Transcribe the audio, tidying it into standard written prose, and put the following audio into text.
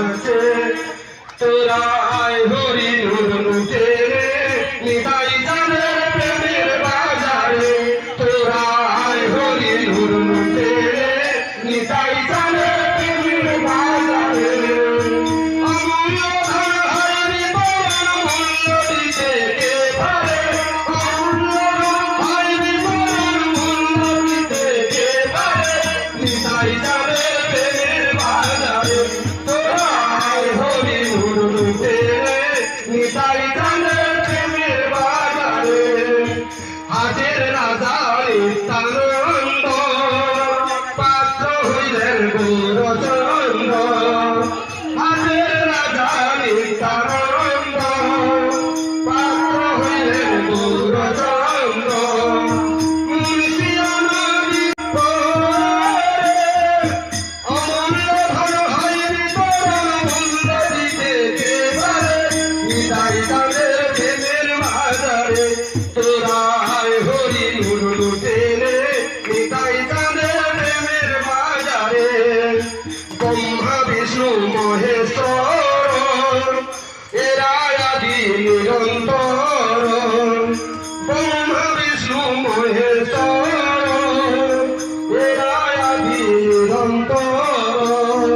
নাচে তোরা আয় হরি নূর লুটে নিতাই চাঁদের প্রেমের বাজারে তোরা আয় হরি নূর লুটে নিতাই চাঁদের প্রেমের বাজারে হাটের রাজা নিত্যানন্দ পাত্র হইলেন গৌরচন্দ্র হাটের রাজা নিত্যানন্দ পাত্র হইলেন গৌরচন্দ্র অমূল্য ধন হইবি তোরা মূল্য দিতে কে পারে নিতাই চাঁদের প্রেমের বাজারে তোরা আয় হরি নূর লুটে নিতাই চাঁদের প্রেমের বাজারে ব্রহ্মা বিষ্ণু মহেশ্বর এরা আদি নিরন্তর